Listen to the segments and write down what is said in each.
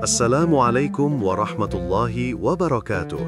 Assalamualaikum warahmatullahi wabarakatuh.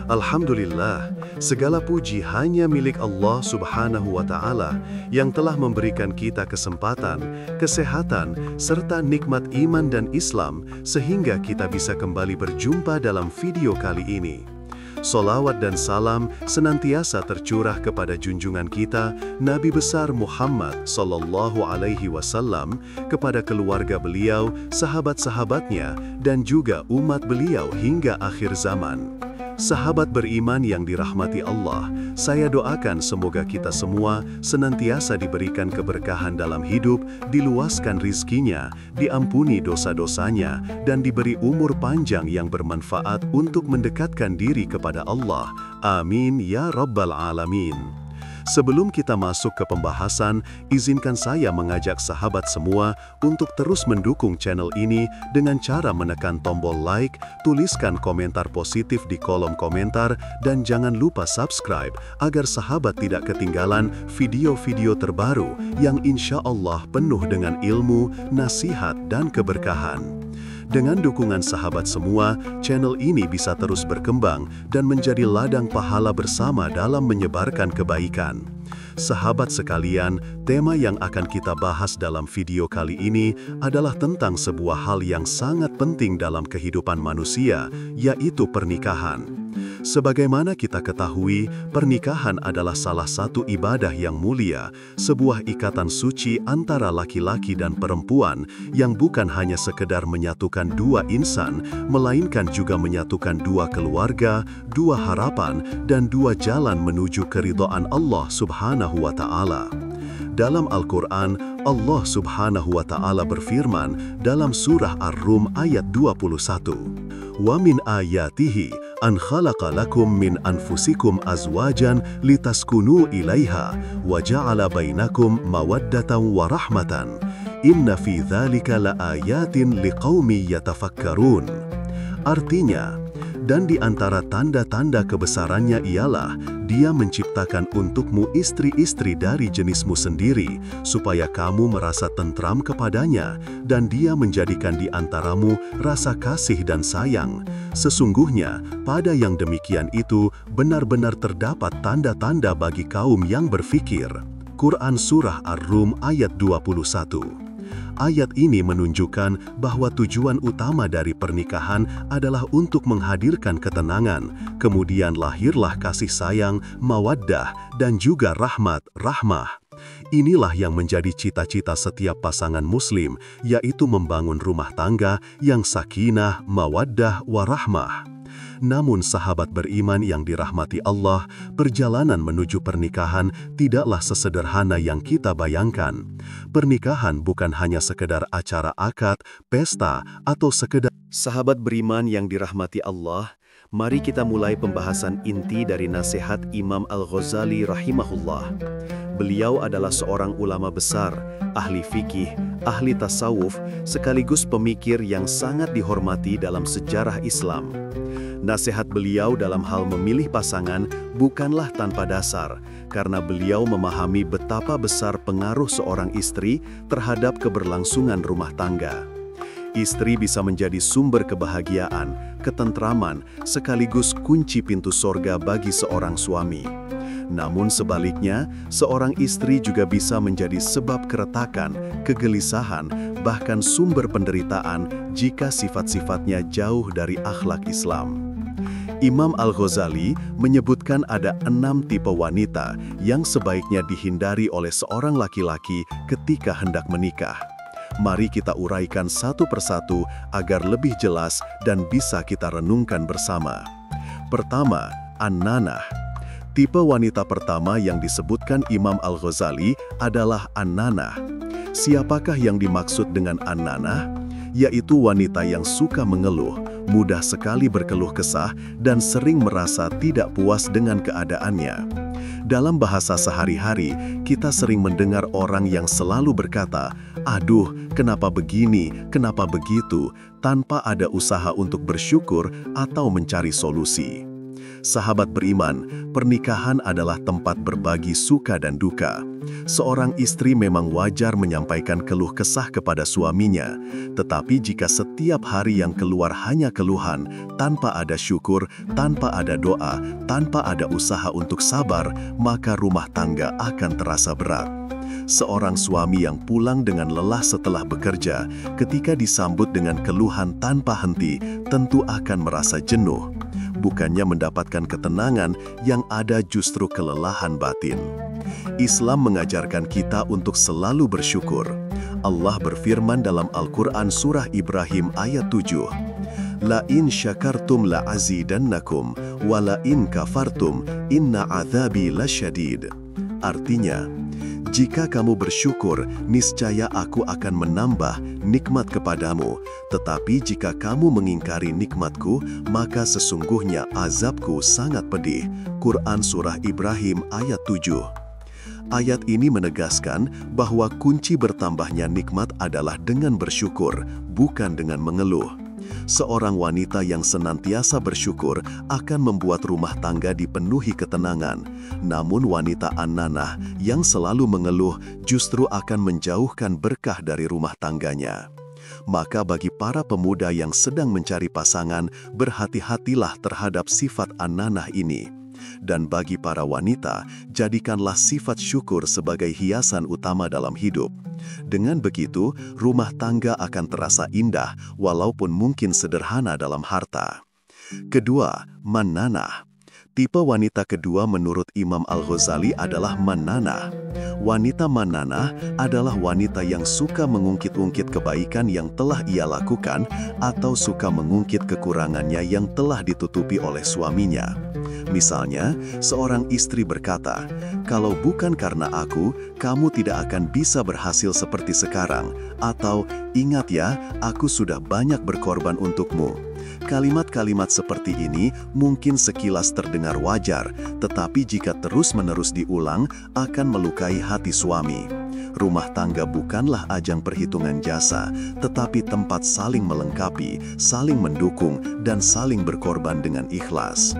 Alhamdulillah, segala puji hanya milik Allah Subhanahu wa Ta'ala yang telah memberikan kita kesempatan, kesehatan, serta nikmat iman dan Islam sehingga kita bisa kembali berjumpa dalam video kali ini. Sholawat dan salam senantiasa tercurah kepada junjungan kita, Nabi besar Muhammad Sallallahu Alaihi Wasallam, kepada keluarga beliau, sahabat-sahabatnya, dan juga umat beliau hingga akhir zaman. Sahabat beriman yang dirahmati Allah, saya doakan semoga kita semua senantiasa diberikan keberkahan dalam hidup, diluaskan rizkinya, diampuni dosa-dosanya, dan diberi umur panjang yang bermanfaat untuk mendekatkan diri kepada Allah. Amin ya Rabbal Alamin. Sebelum kita masuk ke pembahasan, izinkan saya mengajak sahabat semua untuk terus mendukung channel ini dengan cara menekan tombol like, tuliskan komentar positif di kolom komentar, dan jangan lupa subscribe agar sahabat tidak ketinggalan video-video terbaru yang insya Allah penuh dengan ilmu, nasihat, dan keberkahan. Dengan dukungan sahabat semua, channel ini bisa terus berkembang dan menjadi ladang pahala bersama dalam menyebarkan kebaikan. Sahabat sekalian, tema yang akan kita bahas dalam video kali ini adalah tentang sebuah hal yang sangat penting dalam kehidupan manusia, yaitu pernikahan. Sebagaimana kita ketahui, pernikahan adalah salah satu ibadah yang mulia, sebuah ikatan suci antara laki-laki dan perempuan yang bukan hanya sekedar menyatukan dua insan, melainkan juga menyatukan dua keluarga, dua harapan, dan dua jalan menuju keridhaan Allah Subhanahu wa Ta'ala. Dalam Al-Quran, Allah Subhanahu wa Ta'ala berfirman dalam surah Ar-Rum ayat 21, "Wa min ayatihi an khalaqa lakum min anfusikum azwajan litaskunu ilaiha wa ja'ala bainakum mawaddatan wa rahmatan. Inna fi dzalika laayatin liqaumi yatafakkarun." Artinya, dan di antara tanda-tanda kebesarannya ialah Dia menciptakan untukmu istri-istri dari jenismu sendiri, supaya kamu merasa tentram kepadanya, dan Dia menjadikan di antaramu rasa kasih dan sayang. Sesungguhnya, pada yang demikian itu benar-benar terdapat tanda-tanda bagi kaum yang berfikir. Quran Surah Ar-Rum ayat 21. Ayat ini menunjukkan bahwa tujuan utama dari pernikahan adalah untuk menghadirkan ketenangan, kemudian lahirlah kasih sayang, mawaddah, dan juga rahmah. Inilah yang menjadi cita-cita setiap pasangan muslim, yaitu membangun rumah tangga yang sakinah, mawaddah, warahmah. Namun sahabat beriman yang dirahmati Allah, perjalanan menuju pernikahan tidaklah sesederhana yang kita bayangkan. Pernikahan bukan hanya sekedar acara akad, pesta, atau sekedar... Sahabat beriman yang dirahmati Allah, mari kita mulai pembahasan inti dari nasihat Imam Al-Ghazali rahimahullah. Beliau adalah seorang ulama besar, ahli fikih, ahli tasawuf, sekaligus pemikir yang sangat dihormati dalam sejarah Islam. Nasihat beliau dalam hal memilih pasangan bukanlah tanpa dasar, karena beliau memahami betapa besar pengaruh seorang istri terhadap keberlangsungan rumah tangga. Istri bisa menjadi sumber kebahagiaan, ketentraman, sekaligus kunci pintu sorga bagi seorang suami. Namun sebaliknya, seorang istri juga bisa menjadi sebab keretakan, kegelisahan, bahkan sumber penderitaan jika sifat-sifatnya jauh dari akhlak Islam. Imam Al-Ghazali menyebutkan ada 6 tipe wanita yang sebaiknya dihindari oleh seorang laki-laki ketika hendak menikah. Mari kita uraikan satu persatu agar lebih jelas dan bisa kita renungkan bersama. Pertama, An-Nanah. Tipe wanita pertama yang disebutkan Imam Al-Ghazali adalah An-Nanah. Siapakah yang dimaksud dengan An-Nanah? Yaitu wanita yang suka mengeluh, mudah sekali berkeluh kesah, dan sering merasa tidak puas dengan keadaannya. Dalam bahasa sehari-hari, kita sering mendengar orang yang selalu berkata, "Aduh, kenapa begini, kenapa begitu," tanpa ada usaha untuk bersyukur atau mencari solusi. Sahabat beriman, pernikahan adalah tempat berbagi suka dan duka. Seorang istri memang wajar menyampaikan keluh kesah kepada suaminya, tetapi jika setiap hari yang keluar hanya keluhan, tanpa ada syukur, tanpa ada doa, tanpa ada usaha untuk sabar, maka rumah tangga akan terasa berat. Seorang suami yang pulang dengan lelah setelah bekerja, ketika disambut dengan keluhan tanpa henti, tentu akan merasa jenuh. Bukannya mendapatkan ketenangan, yang ada justru kelelahan batin. Islam mengajarkan kita untuk selalu bersyukur. Allah berfirman dalam Al-Quran Surah Ibrahim ayat 7, La in syakartum la azidannakum, wa la in kafartum, inna azabi lasyadid. Artinya, jika kamu bersyukur, niscaya aku akan menambah nikmat kepadamu. Tetapi jika kamu mengingkari nikmatku, maka sesungguhnya azabku sangat pedih. Quran Surah Ibrahim ayat 7. Ayat ini menegaskan bahwa kunci bertambahnya nikmat adalah dengan bersyukur, bukan dengan mengeluh. Seorang wanita yang senantiasa bersyukur akan membuat rumah tangga dipenuhi ketenangan. Namun wanita an-nanah yang selalu mengeluh justru akan menjauhkan berkah dari rumah tangganya. Maka bagi para pemuda yang sedang mencari pasangan, berhati-hatilah terhadap sifat an-nanah ini. Dan bagi para wanita, jadikanlah sifat syukur sebagai hiasan utama dalam hidup. Dengan begitu, rumah tangga akan terasa indah, walaupun mungkin sederhana dalam harta. Kedua, mannanah. Tipe wanita kedua menurut Imam Al-Ghazali adalah mannanah. Wanita mannanah adalah wanita yang suka mengungkit-ungkit kebaikan yang telah ia lakukan atau suka mengungkit kekurangannya yang telah ditutupi oleh suaminya. Misalnya, seorang istri berkata, "Kalau bukan karena aku, kamu tidak akan bisa berhasil seperti sekarang." Atau, "Ingat ya, aku sudah banyak berkorban untukmu." Kalimat-kalimat seperti ini mungkin sekilas terdengar wajar, tetapi jika terus-menerus diulang, akan melukai hati suami. Rumah tangga bukanlah ajang perhitungan jasa, tetapi tempat saling melengkapi, saling mendukung, dan saling berkorban dengan ikhlas.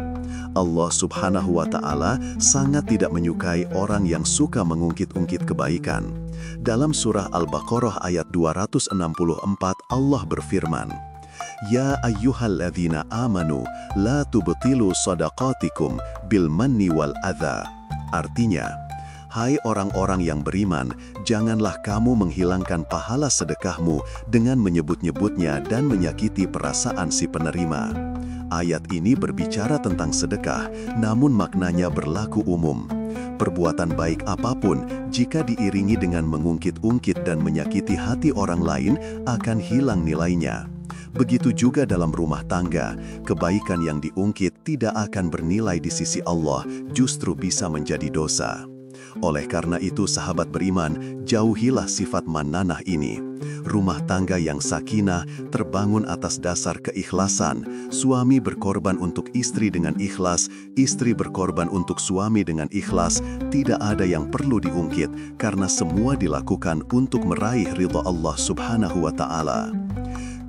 Allah Subhanahu wa Ta'ala sangat tidak menyukai orang yang suka mengungkit-ungkit kebaikan. Dalam surah Al-Baqarah ayat 264, Allah berfirman, Ya ayyuhalladzina amanu, la tubtilu sadaqatikum bil manni wal adha. Artinya, hai orang-orang yang beriman, janganlah kamu menghilangkan pahala sedekahmu dengan menyebut-nyebutnya dan menyakiti perasaan si penerima. Ayat ini berbicara tentang sedekah, namun maknanya berlaku umum. Perbuatan baik apapun, jika diiringi dengan mengungkit-ungkit dan menyakiti hati orang lain, akan hilang nilainya. Begitu juga dalam rumah tangga, kebaikan yang diungkit tidak akan bernilai di sisi Allah, justru bisa menjadi dosa. Oleh karena itu, sahabat beriman, jauhilah sifat mannanah ini. Rumah tangga yang sakinah terbangun atas dasar keikhlasan. Suami berkorban untuk istri dengan ikhlas, istri berkorban untuk suami dengan ikhlas. Tidak ada yang perlu diungkit, karena semua dilakukan untuk meraih ridha Allah Subhanahu wa Ta'ala.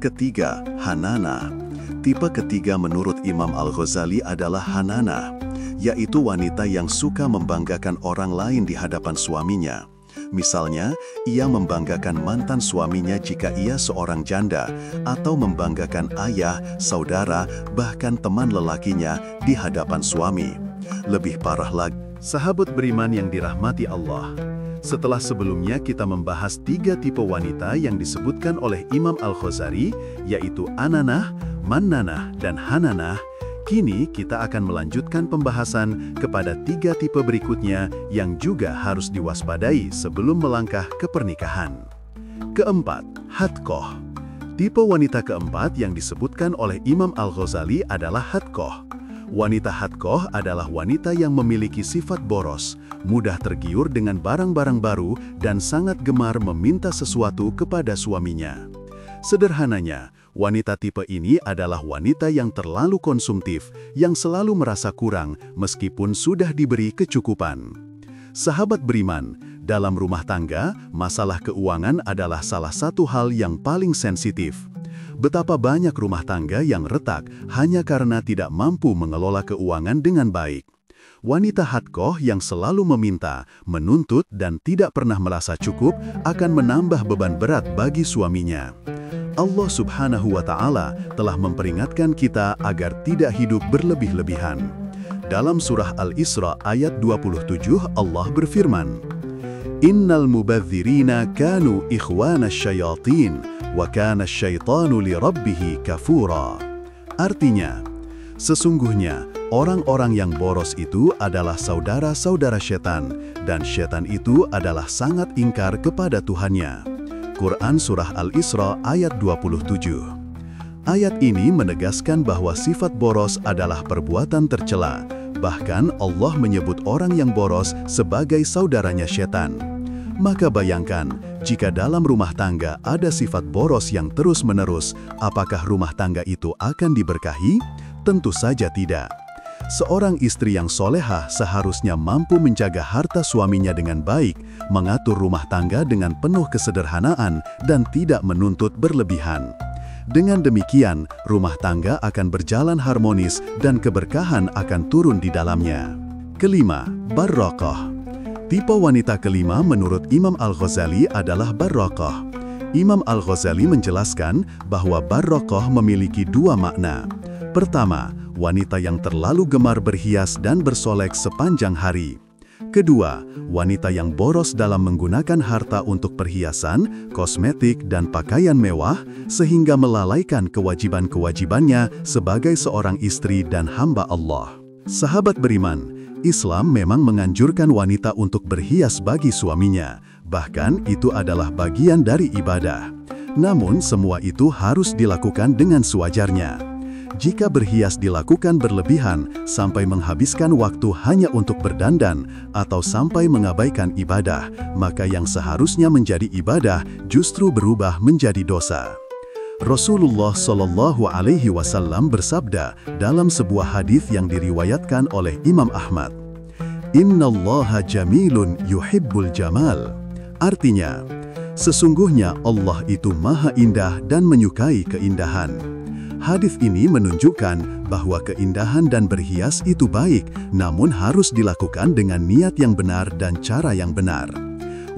Ketiga, hananah. Tipe ketiga menurut Imam Al-Ghazali adalah hananah, yaitu wanita yang suka membanggakan orang lain di hadapan suaminya. Misalnya, ia membanggakan mantan suaminya jika ia seorang janda, atau membanggakan ayah, saudara, bahkan teman lelakinya di hadapan suami. Lebih parah lagi, sahabat beriman yang dirahmati Allah. Setelah sebelumnya kita membahas 3 tipe wanita yang disebutkan oleh Imam Al-Ghazali, yaitu ananah, mannanah, dan hananah, kini kita akan melanjutkan pembahasan kepada 3 tipe berikutnya yang juga harus diwaspadai sebelum melangkah ke pernikahan. Keempat, hadqoh. Tipe wanita keempat yang disebutkan oleh Imam Al-Ghazali adalah hadqoh. Wanita hadqoh adalah wanita yang memiliki sifat boros, mudah tergiur dengan barang-barang baru, dan sangat gemar meminta sesuatu kepada suaminya. Sederhananya, wanita tipe ini adalah wanita yang terlalu konsumtif, yang selalu merasa kurang meskipun sudah diberi kecukupan. Sahabat beriman, dalam rumah tangga, masalah keuangan adalah salah satu hal yang paling sensitif. Betapa banyak rumah tangga yang retak hanya karena tidak mampu mengelola keuangan dengan baik. Wanita hadkoh yang selalu meminta, menuntut, dan tidak pernah merasa cukup akan menambah beban berat bagi suaminya. Allah Subhanahu wa Ta'ala telah memperingatkan kita agar tidak hidup berlebih-lebihan. Dalam surah Al-Isra ayat 27 Allah berfirman, Innal mubadzirina kanu ikhwana syayatin wa kana syaitanu li rabbihi kafura. Artinya, sesungguhnya orang-orang yang boros itu adalah saudara-saudara setan, dan setan itu adalah sangat ingkar kepada Tuhannya. Quran Surah Al-Isra ayat 27. Ayat ini menegaskan bahwa sifat boros adalah perbuatan tercela. Bahkan Allah menyebut orang yang boros sebagai saudaranya setan. Maka bayangkan, jika dalam rumah tangga ada sifat boros yang terus-menerus, apakah rumah tangga itu akan diberkahi? Tentu saja tidak. Seorang istri yang solehah seharusnya mampu menjaga harta suaminya dengan baik, mengatur rumah tangga dengan penuh kesederhanaan, dan tidak menuntut berlebihan. Dengan demikian, rumah tangga akan berjalan harmonis dan keberkahan akan turun di dalamnya. Kelima, barokah. Tipe wanita kelima menurut Imam Al-Ghazali adalah barokah. Imam Al-Ghazali menjelaskan bahwa barokah memiliki dua makna. Pertama, wanita yang terlalu gemar berhias dan bersolek sepanjang hari. Kedua, wanita yang boros dalam menggunakan harta untuk perhiasan, kosmetik, dan pakaian mewah, sehingga melalaikan kewajiban-kewajibannya sebagai seorang istri dan hamba Allah. Sahabat beriman, Islam memang menganjurkan wanita untuk berhias bagi suaminya, bahkan itu adalah bagian dari ibadah. Namun, semua itu harus dilakukan dengan sewajarnya. Jika berhias dilakukan berlebihan sampai menghabiskan waktu hanya untuk berdandan atau sampai mengabaikan ibadah, maka yang seharusnya menjadi ibadah justru berubah menjadi dosa. Rasulullah Shallallahu Alaihi Wasallam bersabda dalam sebuah hadis yang diriwayatkan oleh Imam Ahmad, Innallaha jamilun yuhibbul jamal. Artinya, sesungguhnya Allah itu maha indah dan menyukai keindahan. Hadis ini menunjukkan bahwa keindahan dan berhias itu baik, namun harus dilakukan dengan niat yang benar dan cara yang benar.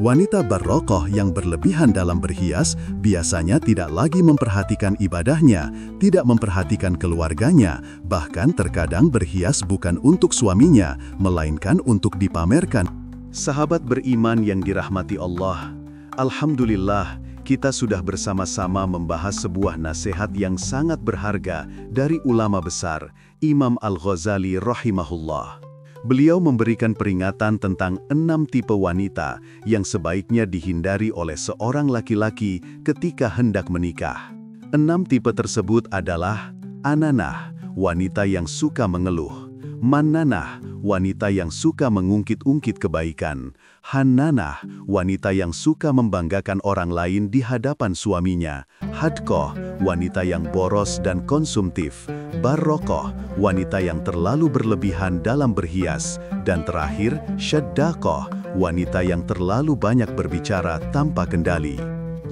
Wanita barokah yang berlebihan dalam berhias biasanya tidak lagi memperhatikan ibadahnya, tidak memperhatikan keluarganya, bahkan terkadang berhias bukan untuk suaminya, melainkan untuk dipamerkan. Sahabat beriman yang dirahmati Allah, Alhamdulillah, kita sudah bersama-sama membahas sebuah nasihat yang sangat berharga dari ulama besar, Imam Al-Ghazali rahimahullah. Beliau memberikan peringatan tentang 6 tipe wanita yang sebaiknya dihindari oleh seorang laki-laki ketika hendak menikah. 6 tipe tersebut adalah ananah, wanita yang suka mengeluh; mannanah, wanita yang suka mengungkit-ungkit kebaikan; hannanah, wanita yang suka membanggakan orang lain di hadapan suaminya; hadkoh, wanita yang boros dan konsumtif; barrokoh, wanita yang terlalu berlebihan dalam berhias; dan terakhir, syaddakoh, wanita yang terlalu banyak berbicara tanpa kendali.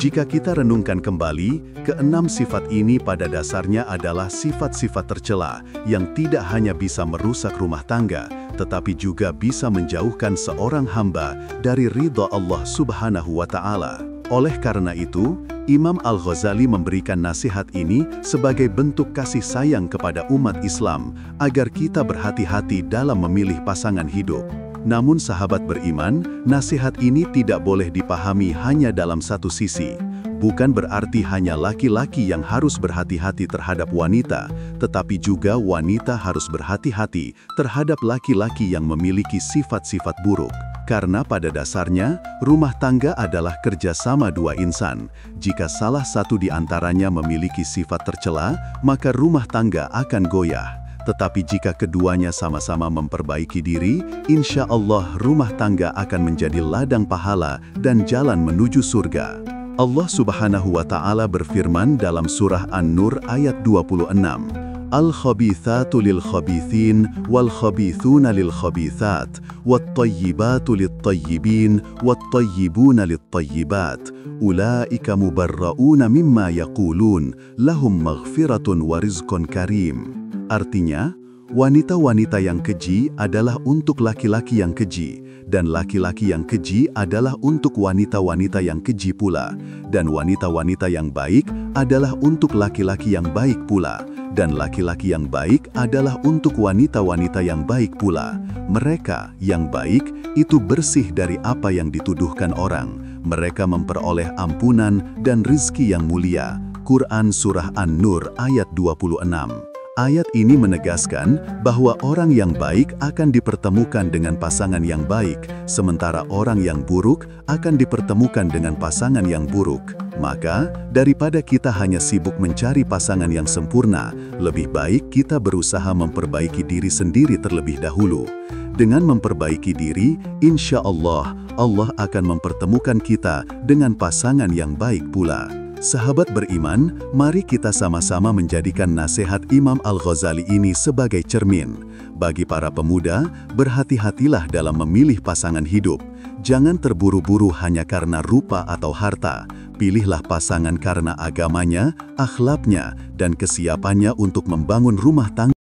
Jika kita renungkan kembali, ke-6 sifat ini pada dasarnya adalah sifat-sifat tercela yang tidak hanya bisa merusak rumah tangga, tetapi juga bisa menjauhkan seorang hamba dari ridha Allah Subhanahu wa Ta'ala. Oleh karena itu, Imam Al-Ghazali memberikan nasihat ini sebagai bentuk kasih sayang kepada umat Islam agar kita berhati-hati dalam memilih pasangan hidup. Namun sahabat beriman, nasihat ini tidak boleh dipahami hanya dalam satu sisi. Bukan berarti hanya laki-laki yang harus berhati-hati terhadap wanita, tetapi juga wanita harus berhati-hati terhadap laki-laki yang memiliki sifat-sifat buruk. Karena pada dasarnya, rumah tangga adalah kerjasama dua insan. Jika salah satu di antaranya memiliki sifat tercela, maka rumah tangga akan goyah. Tetapi jika keduanya sama-sama memperbaiki diri, insya Allah rumah tangga akan menjadi ladang pahala dan jalan menuju surga. Allah Subhanahu wa Ta'ala berfirman dalam surah An-Nur ayat 26, Al-khabithatu lil-khabithin, wal-khabithuna lil-khabithat, wat-tayyibatu lit-tayyibin, wat-tayyibuna lit-tayyibat. Ulaika mubarra'una mimma yaqulun, lahum maghfiratun wa rizqun karim. Artinya, wanita-wanita yang keji adalah untuk laki-laki yang keji, dan laki-laki yang keji adalah untuk wanita-wanita yang keji pula, dan wanita-wanita yang baik adalah untuk laki-laki yang baik pula, dan laki-laki yang baik adalah untuk wanita-wanita yang baik pula. Mereka yang baik itu bersih dari apa yang dituduhkan orang. Mereka memperoleh ampunan dan rizki yang mulia. Quran Surah An-Nur ayat 26. Ayat ini menegaskan bahwa orang yang baik akan dipertemukan dengan pasangan yang baik, sementara orang yang buruk akan dipertemukan dengan pasangan yang buruk. Maka, daripada kita hanya sibuk mencari pasangan yang sempurna, lebih baik kita berusaha memperbaiki diri sendiri terlebih dahulu. Dengan memperbaiki diri, insya Allah, Allah akan mempertemukan kita dengan pasangan yang baik pula. Sahabat beriman, mari kita sama-sama menjadikan nasihat Imam Al-Ghazali ini sebagai cermin. Bagi para pemuda, berhati-hatilah dalam memilih pasangan hidup. Jangan terburu-buru hanya karena rupa atau harta. Pilihlah pasangan karena agamanya, akhlaknya, dan kesiapannya untuk membangun rumah tangga.